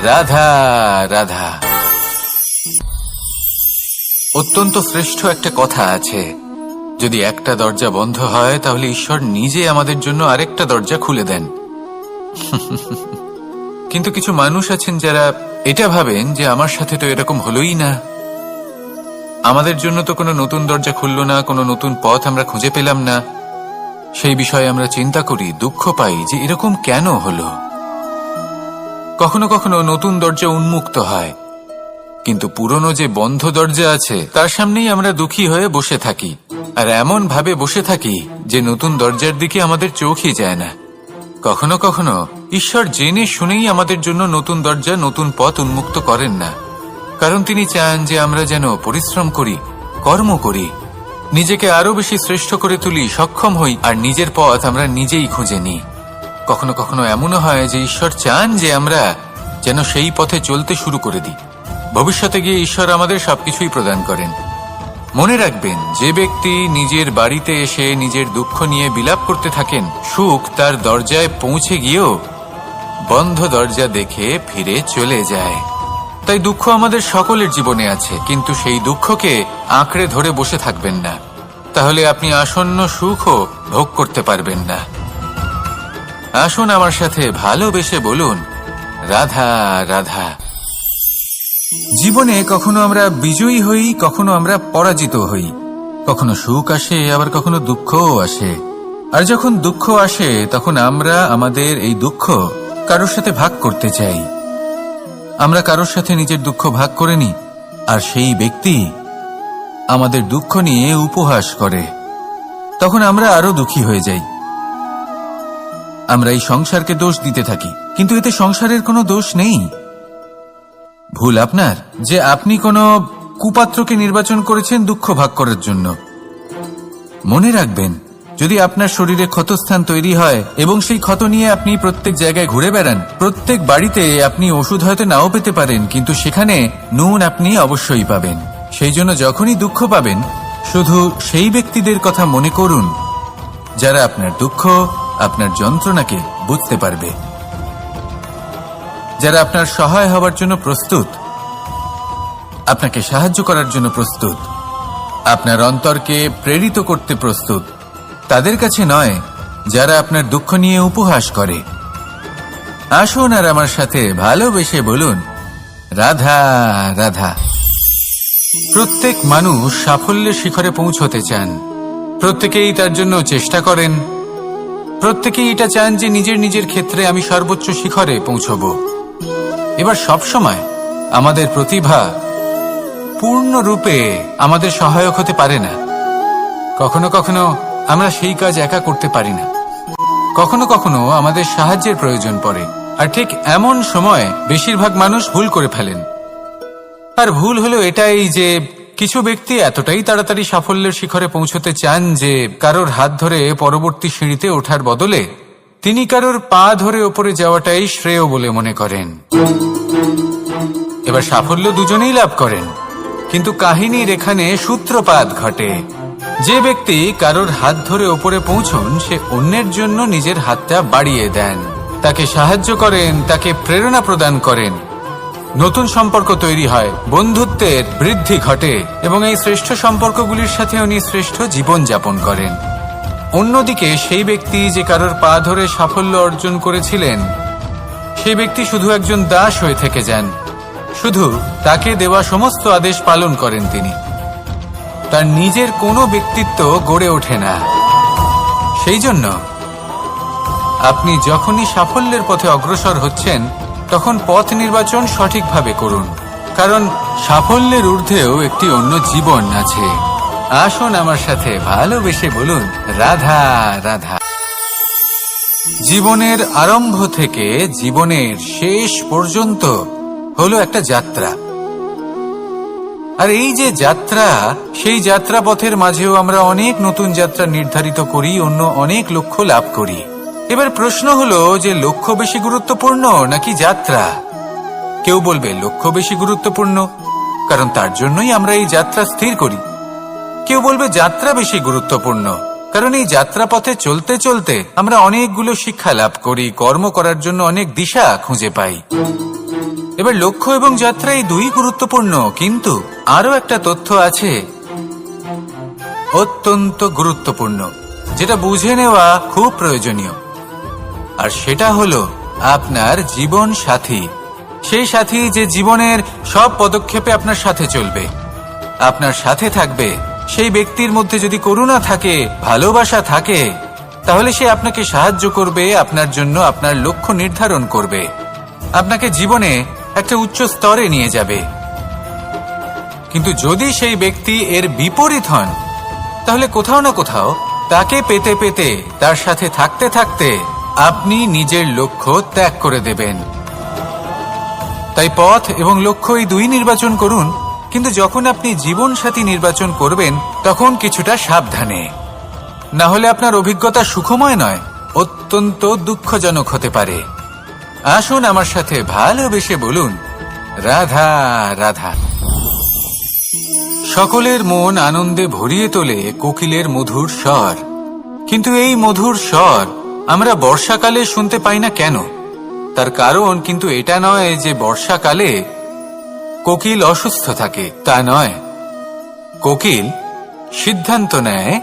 রাধা রাধা। অত্যন্ত শ্রেষ্ঠ একটা কথা আছে, যদি একটা দরজা বন্ধ হয় তাহলে ঈশ্বর নিজে আমাদের জন্য আরেকটা দরজা খুলে দেন। কিন্তু কিছু মানুষ আছেন যারা এটা ভাবেন যে আমার সাথে তো এরকম হলোই না, আমাদের জন্য তো কোনো নতুন দরজা খুলল না, কোনো নতুন পথ আমরা খুঁজে পেলাম না। সেই বিষয়ে আমরা চিন্তা করি, দুঃখ পাই যে এরকম কেন হলো। কখনো কখনো নতুন দরজা উন্মুক্ত হয়, কিন্তু পুরনো যে বন্ধ দরজা আছে তার সামনেই আমরা দুঃখী হয়ে বসে থাকি, আর এমন ভাবে বসে থাকি যে নতুন দরজার দিকে আমাদের চোখই যায় না। কখনো কখনো ঈশ্বর জেনে শুনেই আমাদের জন্য নতুন দরজা, নতুন পথ উন্মুক্ত করেন না, কারণ তিনি চান যে আমরা যেন পরিশ্রম করি, কর্ম করি, নিজেকে আরো বেশি শ্রেষ্ঠ করে তুলি, সক্ষম হই, আর নিজের পথ আমরা নিজেই খুঁজে নিই। কখনো কখনো এমনও হয় যে ঈশ্বর চান যে আমরা যেন সেই পথে চলতে শুরু করে দিই। ভবিষ্যতে গিয়ে ঈশ্বর আমাদের সবকিছুই প্রদান করেন। মনে রাখবেন, যে ব্যক্তি নিজের বাড়িতে এসে নিজের দুঃখ নিয়ে বিলাপ করতে থাকেন, সুখ তার দরজায় পৌঁছে গিয়েও বন্ধ দরজা দেখে ফিরে চলে যায়। তাই দুঃখ আমাদের সকলের জীবনে আছে, কিন্তু সেই দুঃখকে আঁকড়ে ধরে বসে থাকবেন না, তাহলে আপনি আসন্ন সুখও ভোগ করতে পারবেন না। আসুন আমার সাথে ভালোবেসে বলুন রাধা রাধা। জীবনে কখনো আমরা বিজয়ী হই, কখনো আমরা পরাজিত হই, কখনো সুখ আসে, আবার কখনো দুঃখও আসে। আর যখন দুঃখ আসে তখন আমরা আমাদের এই দুঃখ কারোর সাথে ভাগ করতে চাই। আমরা কারোর সাথে নিজের দুঃখ ভাগ করে নিই, আর সেই ব্যক্তি আমাদের দুঃখ নিয়ে উপহাস করে। তখন আমরা আরো দুঃখী হয়ে যাই। আমরা এই সংসারকে দোষ দিতে থাকি, কিন্তু এতে সংসারের কোনো দোষ নেই। ভুল আপনার যে আপনি কোনো কুপাত্রকে নির্বাচন করেছেন দুঃখ ভাগ করার জন্য। মনে রাখবেন, যদি আপনার শরীরে ক্ষতস্থান তৈরি হয় এবং সেই ক্ষত নিয়ে আপনি প্রত্যেক জায়গায় ঘুরে বেড়ান, প্রত্যেক বাড়িতে আপনি ওষুধ হয়তো নাও পেতে পারেন, কিন্তু সেখানে নুন আপনি অবশ্যই পাবেন। সেই জন্য যখনই দুঃখ পাবেন, শুধু সেই ব্যক্তিদের কথা মনে করুন যারা আপনার দুঃখ, আপনার যন্ত্রণাকে বুঝতে পারবে, যারা আপনার সহায় হওয়ার জন্য প্রস্তুত, আপনাকে সাহায্য করার জন্য প্রস্তুত, আপনার অন্তরকে প্রেরিত করতে প্রস্তুত। তাদের কাছে নয় যারা আপনার দুঃখ নিয়ে উপহাস করে। আসুন আর আমার সাথে ভালোবেসে বলুন রাধা রাধা। প্রত্যেক মানুষ সাফল্যের শিখরে পৌঁছতে চান, প্রত্যেকেই তার জন্য চেষ্টা করেন, প্রত্যেকেই এটা চান যে নিজের নিজের ক্ষেত্রে আমি সর্বোচ্চ শিখরে পৌঁছব। এবার সবসময় আমাদের প্রতিভা পূর্ণরূপে আমাদের সহায়ক হতে পারে না। কখনো কখনো আমরা সেই কাজ একা করতে পারি না, কখনো কখনো আমাদের সাহায্যের প্রয়োজন পড়ে। আর ঠিক এমন সময় বেশিরভাগ মানুষ ভুল করে ফেলেন। আর ভুল হলো এটাই যে কিছু ব্যক্তি এতটাই তাড়াতাড়ি সাফল্যের শিখরে পৌঁছতে চান যে কারোর হাত ধরে পরবর্তী সিঁড়িতে ওঠার বদলে তিনি কারোর পা ধরে ওপরে যাওয়াটাই শ্রেয় বলে মনে করেন। এবার সাফল্য দুজনেই লাভ করেন, কিন্তু কাহিনীর এখানে সূত্রপাত ঘটে। যে ব্যক্তি কারোর হাত ধরে ওপরে পৌঁছন সে অন্যের জন্য নিজের হাতটা বাড়িয়ে দেন, তাকে সাহায্য করেন, তাকে প্রেরণা প্রদান করেন। নতুন সম্পর্ক তৈরি হয়, বন্ধুত্বের বৃদ্ধি ঘটে এবং এই শ্রেষ্ঠ সম্পর্কগুলির সাথে উনি শ্রেষ্ঠ জীবন যাপন করেন। অন্যদিকে সেই ব্যক্তি যে কারোর পা ধরে সাফল্য অর্জন করেছিলেন, সেই ব্যক্তি শুধু একজন দাস হয়ে থেকে যান, শুধু তাকে দেওয়া সমস্ত আদেশ পালন করেন তিনি। তার নিজের কোনো ব্যক্তিত্ব গড়ে ওঠে না। সেই জন্য আপনি যখনই সাফল্যের পথে অগ্রসর হচ্ছেন তখন পথ নির্বাচন সঠিকভাবে করুন, কারণ সাফল্যের ঊর্ধ্বেও একটি অন্য জীবন আছে। আসুন আমার সাথে ভালোবেসে বলুন, রাধা রাধা। জীবনের আরম্ভ থেকে জীবনের শেষ পর্যন্ত হলো একটা যাত্রা। আর এই যে যাত্রা, সেই যাত্রা পথের মাঝেও আমরা অনেক নতুন যাত্রা নির্ধারিত করি, অন্য অনেক লক্ষ্য লাভ করি। এবার প্রশ্ন হলো যে লক্ষ্য বেশি গুরুত্বপূর্ণ নাকি যাত্রা? কেউ বলবে লক্ষ্য বেশি গুরুত্বপূর্ণ, কারণ তার জন্যই আমরা এই যাত্রা স্থির করি। কেউ বলবে যাত্রা বেশি গুরুত্বপূর্ণ, কারণ এই যাত্রা পথে চলতে চলতে আমরা অনেকগুলো শিক্ষা লাভ করি, কর্ম করার জন্য অনেক দিশা খুঁজে পাই। এবার লক্ষ্য এবং যাত্রা এই দুই গুরুত্বপূর্ণ, কিন্তু আরো একটা তথ্য আছে অত্যন্ত গুরুত্বপূর্ণ, যেটা বুঝে নেওয়া খুব প্রয়োজনীয়। আর সেটা হলো আপনার জীবন সাথী। সেই সাথী যে জীবনের সব পদক্ষেপে আপনার সাথে চলবে, আপনার সাথে থাকবে। সেই ব্যক্তির মধ্যে যদি করুণা থাকে, ভালোবাসা থাকে, তাহলে সে আপনাকে সাহায্য করবে, আপনার জন্য আপনার লক্ষ্য নির্ধারণ করবে, আপনাকে জীবনে একটা উচ্চ স্তরে নিয়ে যাবে। কিন্তু যদি সেই ব্যক্তি এর বিপরীত হন, তাহলে কোথাও না কোথাও তাকে পেতে পেতে, তার সাথে থাকতে থাকতে আপনি নিজের লক্ষ্য ত্যাগ করে দেবেন। তাই পথ এবং লক্ষ্য এই দুই নির্বাচন করুন, কিন্তু যখন আপনি জীবন সাথী নির্বাচন করবেন তখন কিছুটা সাবধানে, না হলে আপনার অভিজ্ঞতা সুখময় নয়, অত্যন্ত দুঃখজনক হতে পারে। আসুন আমার সাথে ভালোবেসে বলুন, রাধা রাধা। সকলের মন আনন্দে ভরিয়ে তোলে কোকিলের মধুর স্বর, কিন্তু এই মধুর স্বর আমরা বর্ষাকালে শুনতে পাই না কেন? তার কারণ কিন্তু এটা নয় যে বর্ষাকালে কোকিল অসুস্থ থাকে, তা নয়। কোকিল সিদ্ধান্ত নেয়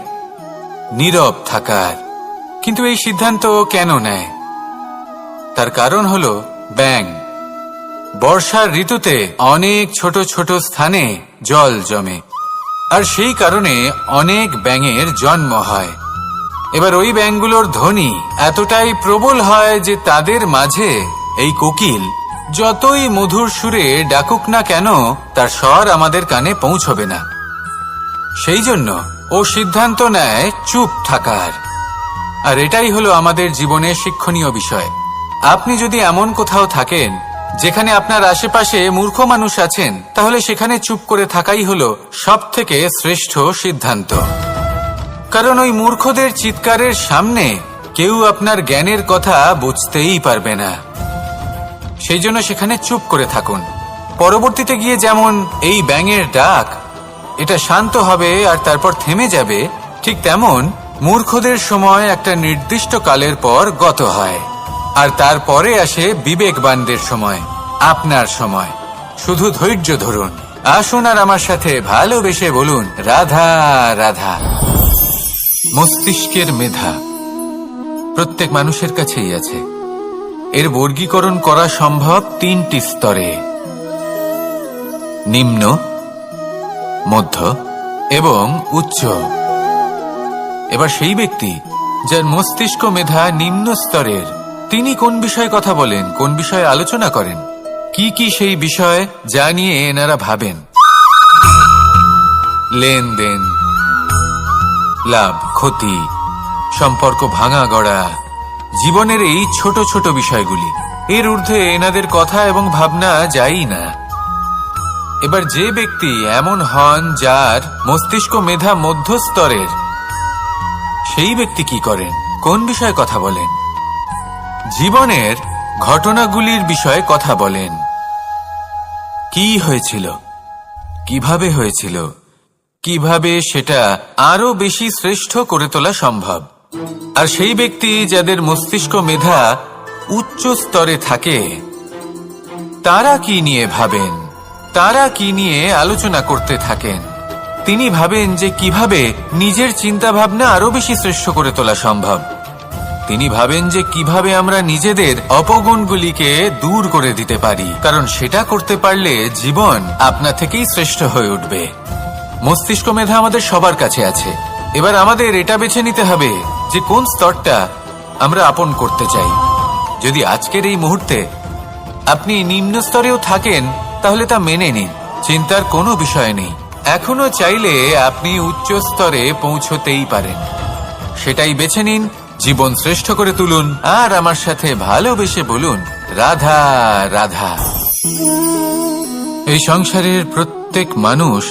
নীরব থাকার, কিন্তু এই সিদ্ধান্ত কেন নেয়? তার কারণ হলো ব্যাঙ। বর্ষার ঋতুতে অনেক ছোট ছোট স্থানে জল জমে, আর সেই কারণে অনেক ব্যাঙের জন্ম হয়। এবার ওই ব্যাঙগুলোর ধ্বনি এতটাই প্রবল হয় যে তাদের মাঝে এই কোকিল যতই মধুর সুরে ডাকুক না কেন, তার স্বর আমাদের কানে পৌঁছবে না। সেই জন্য ও সিদ্ধান্ত নেয় চুপ থাকার। আর এটাই হলো আমাদের জীবনে শিক্ষণীয় বিষয়। আপনি যদি এমন কোথাও থাকেন যেখানে আপনার আশেপাশে মূর্খ মানুষ আছেন, তাহলে সেখানে চুপ করে থাকাই হলো সবথেকে শ্রেষ্ঠ সিদ্ধান্ত। কারণ ওই মূর্খদের চিৎকারের সামনে কেউ আপনার জ্ঞানের কথা বুঝতেই পারবে না। সেই জন্য সেখানে চুপ করে থাকুন। পরবর্তীতে গিয়ে যেমন এই ব্যাঙের ডাক, এটা শান্ত হবে আর তারপর থেমে যাবে, ঠিক তেমন মূর্খদের সময় একটা নির্দিষ্ট কালের পর গত হয়, আর তারপরে আসে বিবেকবানদের সময়, আপনার সময়। শুধু ধৈর্য ধরুন। আসুন আর আমার সাথে ভালোবেসে বলুন, রাধা রাধা। মস্তিষ্কের মেধা প্রত্যেক মানুষের কাছেই আছে। এর বর্গীকরণ করা সম্ভব তিনটি স্তরে: নিম্ন, মধ্য এবং উচ্চ। এবার সেই ব্যক্তি যার মস্তিষ্ক মেধা নিম্ন স্তরের, তিনি কোন বিষয়ে কথা বলেন, কোন বিষয়ে আলোচনা করেন, কি কি সেই বিষয় যা নিয়ে এনারা ভাবেন? লেনদেন, লাভ ক্ষতি, সম্পর্ক ভাঙা গড়া, জীবনের এই ছোট ছোট বিষয়গুলি। এর ঊর্ধ্বে এনাদের কথা এবং ভাবনা যায়ই না। এবার যে ব্যক্তি এমন হন যার মস্তিষ্ক মেধা মধ্যস্তরের, সেই ব্যক্তি কি করেন, কোন বিষয়ে কথা বলেন? জীবনের ঘটনাগুলির বিষয়ে কথা বলেন। কি হয়েছিল, কিভাবে হয়েছিল, কিভাবে সেটা আরো বেশি শ্রেষ্ঠ করে তোলা সম্ভব। আর সেই ব্যক্তি যাদের মস্তিষ্ক মেধা উচ্চ স্তরে থাকে, তারা কি নিয়ে ভাবেন, তারা কি নিয়ে আলোচনা করতে থাকেন? তিনি ভাবেন যে কিভাবে নিজের চিন্তা ভাবনা আরো বেশি শ্রেষ্ঠ করে তোলা সম্ভব। তিনি ভাবেন যে কিভাবে আমরা নিজেদের অপগুণগুলিকে দূর করে দিতে পারি, কারণ সেটা করতে পারলে জীবন আপনা থেকেই শ্রেষ্ঠ হয়ে উঠবে। মস্তিষ্ক মেধা আমাদের সবার কাছে আছে। এবার আমাদের এটা বেছে নিতে হবে যে কোন স্তরটা আমরা আপন করতে চাই। যদি আজকের এই মুহূর্তে আপনি নিম্ন স্তরেও থাকেন, তাহলে তা মেনে নিন, চিন্তার কোনো বিষয় নেই। এখনো চাইলে আপনি উচ্চ স্তরে পৌঁছতেই পারেন। সেটাই বেছে নিন, জীবন শ্রেষ্ঠ করে তুলুন, আর আমার সাথে ভালোবেসে বলুন, রাধা রাধা। এই সংসারের প্রত্যেক মানুষ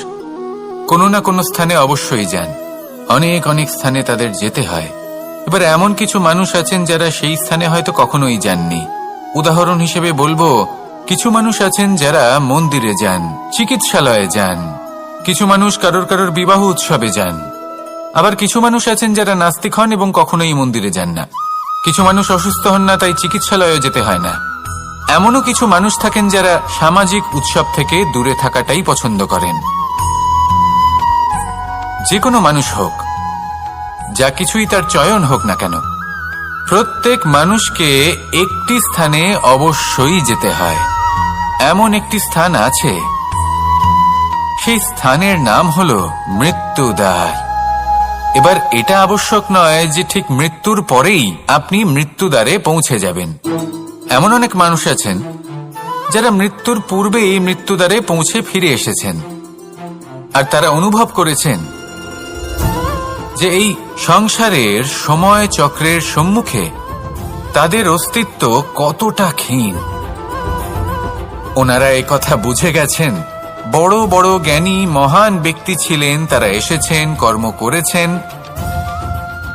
কোনো না কোনো স্থানে অবশ্যই যান। অনেক অনেক স্থানে তাদের যেতে হয়। এবার এমন কিছু মানুষ আছেন যারা সেই স্থানে হয়তো কখনোই যাননি। উদাহরণ হিসেবে বলবো, কিছু মানুষ আছেন যারা মন্দিরে যান, চিকিৎসালয়ে যান, কিছু মানুষ কারোর বিবাহ উৎসবে যান। আবার কিছু মানুষ আছেন যারা নাস্তিক হন এবং কখনোই মন্দিরে যান না। কিছু মানুষ অসুস্থ হন না, তাই চিকিৎসালয়ে যেতে হয় না। এমনও কিছু মানুষ থাকেন যারা সামাজিক উৎসব থেকে দূরে থাকাটাই পছন্দ করেন। যে কোনো মানুষ হোক, যা কিছুই তার চয়ন হোক না কেন, প্রত্যেক মানুষকে একটি স্থানে অবশ্যই যেতে হয়। এমন একটি স্থান আছে, সেই স্থানের নাম হলো মৃত্যুদ্বার। এবার এটা আবশ্যক নয় যে ঠিক মৃত্যুর পরেই আপনি মৃত্যুদ্বারে পৌঁছে যাবেন। এমন অনেক মানুষ আছেন যারা মৃত্যুর পূর্বেই মৃত্যুদ্বারে পৌঁছে ফিরে এসেছেন, আর তারা অনুভব করেছেন যে এই সংসারের সময় চক্রের সম্মুখে তাদের অস্তিত্ব কতটা ক্ষীণ। ওনারা একথা বুঝে গেছেন। বড় বড় জ্ঞানী মহান ব্যক্তি ছিলেন, তারা এসেছেন, কর্ম করেছেন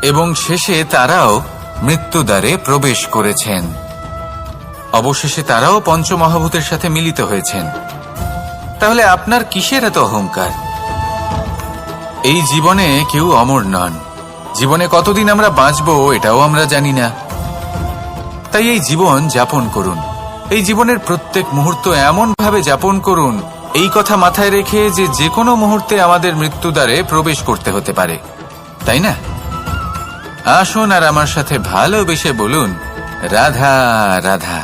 এবং শেষে তারাও মৃত্যুদ্বারে প্রবেশ করেছেন। অবশেষে তারাও পঞ্চমহাভূতের সাথে মিলিত হয়েছেন। তাহলে আপনার কিসের এত অহংকার? এই জীবনে কেউ অমর নন। জীবনে কতদিন আমরা বাঁচবো এটাও আমরা জানি না। তাই এই জীবন যাপন করুন। এই জীবনের প্রত্যেক মুহূর্ত এমন ভাবে যাপন করুন, এই কথা মাথায় রেখে যে যে কোনো মুহূর্তে আমাদের মৃত্যুদ্বারে প্রবেশ করতে হতে পারে, তাই না? আসুন আর আমার সাথে ভালোবেসে বলুন, রাধা রাধা।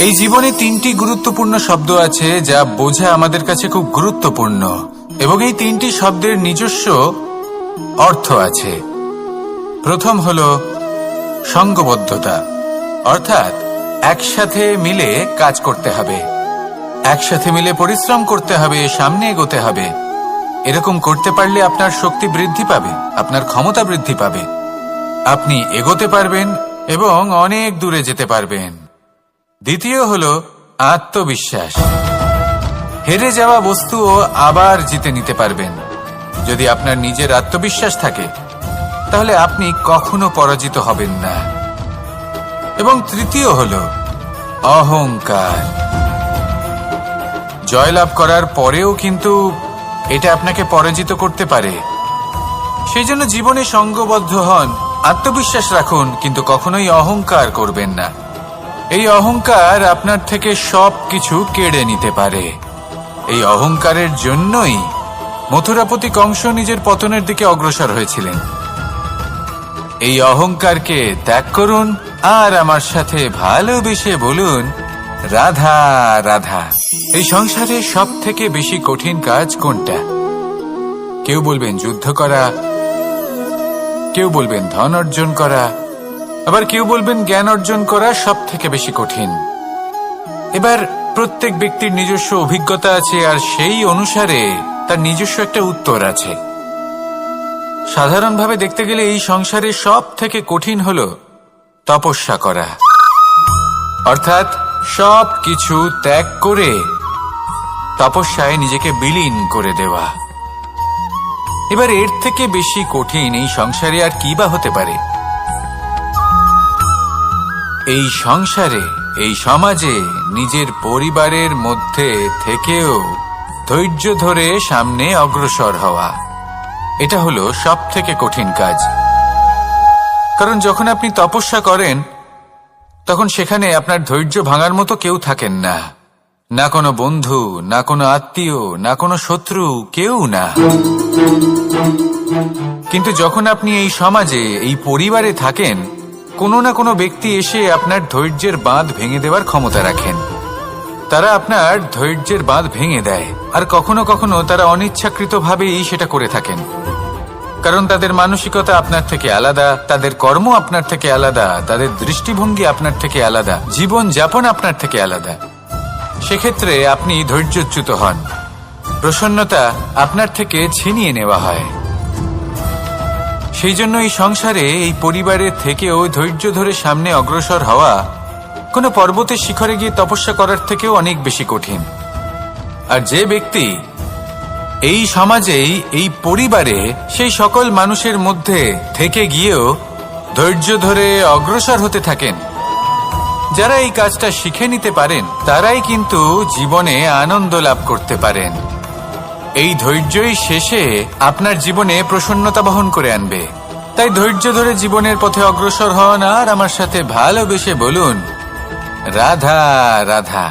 এই জীবনে তিনটি গুরুত্বপূর্ণ শব্দ আছে যা বোঝা আমাদের কাছে খুব গুরুত্বপূর্ণ, এবং এই তিনটি শব্দের নিজস্ব অর্থ আছে। প্রথম হলো সঙ্গবদ্ধতা, অর্থাৎ একসাথে মিলে কাজ করতে হবে, একসাথে মিলে পরিশ্রম করতে হবে, সামনে এগোতে হবে। এরকম করতে পারলে আপনার শক্তি বৃদ্ধি পাবে, আপনার ক্ষমতা বৃদ্ধি পাবে, আপনি এগোতে পারবেন এবং অনেক দূরে যেতে পারবেন। দ্বিতীয় হলো আত্মবিশ্বাস। হেরে যাওয়া বস্তুও আবার জিতে নিতে পারবেন। যদি আপনার নিজের আত্মবিশ্বাস থাকে, তাহলে আপনি কখনো পরাজিত হবেন না। এবং তৃতীয় হলো অহংকার। জয়লাভ করার পরেও কিন্তু এটা আপনাকে পরাজিত করতে পারে। সেই জন্য জীবনে সঙ্গবদ্ধ হন, আত্মবিশ্বাস রাখুন, কিন্তু কখনোই অহংকার করবেন না। এই অহংকার আপনার থেকে সবকিছু কেড়ে নিতে পারে। এই অহংকারের জন্যই মথুরাপতি কংস নিজের পতনের দিকে অগ্রসর হয়েছিলেন। এই অহংকারকে ত্যাগ করুন আর আমার সাথে ভালোবেসে বলুন, রাধা রাধা। এই সংসারে সব থেকে বেশি কঠিন কাজ কোনটা? কেউ বলবেন যুদ্ধ করা, কেউ বলবেন ধন অর্জন করা, আবার কেউ বলবেন জ্ঞান অর্জন করা সব থেকে বেশি কঠিন। এবার প্রত্যেক ব্যক্তির নিজস্ব অভিজ্ঞতা আছে, আর সেই অনুসারে তার নিজস্ব একটা উত্তর আছে। সাধারণভাবে দেখতে গেলে এই সংসারে সব থেকে কঠিন হলো তপস্যা করা, অর্থাৎ সব কিছু ত্যাগ করে তপস্যায় নিজেকে বিলীন করে দেওয়া। এবার এর থেকে বেশি কঠিন এই সংসারে আর কি বা হতে পারে? এই সংসারে, এই সমাজে নিজের পরিবারের মধ্যে থেকেও ধৈর্য ধরে সামনে অগ্রসর হওয়া। এটা হলো সবথেকে কঠিন কাজ। কারণ যখন আপনি তপস্যা করেন তখন সেখানে আপনার ধৈর্য ভাঙার মতো কেউ থাকেন না, না কোনো বন্ধু, না কোনো আত্মীয়, না কোনো শত্রু, কেউ না। কিন্তু যখন আপনি এই সমাজে, এই পরিবারে থাকেন, কোনো না কোনো ব্যক্তি এসে আপনার ধৈর্যের বাঁধ ভেঙে দেওয়ার ক্ষমতা রাখেন। তারা আপনার ধৈর্যের বাঁধ ভেঙে দেয়, আর কখনো কখনো তারা অনিচ্ছাকৃতভাবেই সেটা করে থাকেন। কারণ তাদের মানসিকতা আপনার থেকে আলাদা, তাদের কর্ম আপনার থেকে আলাদা, তাদের দৃষ্টিভঙ্গি আপনার থেকে আলাদা, জীবন যাপন আপনার থেকে আলাদা। সেক্ষেত্রে আপনি ধৈর্যচ্যুত হন, প্রসন্নতা আপনার থেকে ছিনিয়ে নেওয়া হয়। সেই জন্য এই সংসারে, এই পরিবারের থেকেও ধৈর্য ধরে সামনে অগ্রসর হওয়া কোনো পর্বতের শিখরে গিয়ে তপস্যা করার থেকেও অনেক বেশি কঠিন। আর যে ব্যক্তি এই সমাজেই, এই পরিবারে, সেই সকল মানুষের মধ্যে থেকে গিয়েও ধৈর্য ধরে অগ্রসর হতে থাকেন, যারা এই কাজটা শিখে নিতে পারেন, তারাই কিন্তু জীবনে আনন্দ লাভ করতে পারেন। এই ধৈর্যই শেষে আপনার জীবনে প্রসন্নতা বহন করে আনবে। তাই ধৈর্য ধরে জীবনের পথে অগ্রসর হন আর আমার সাথে ভালোবেসে বলুন, রাধা রাধা।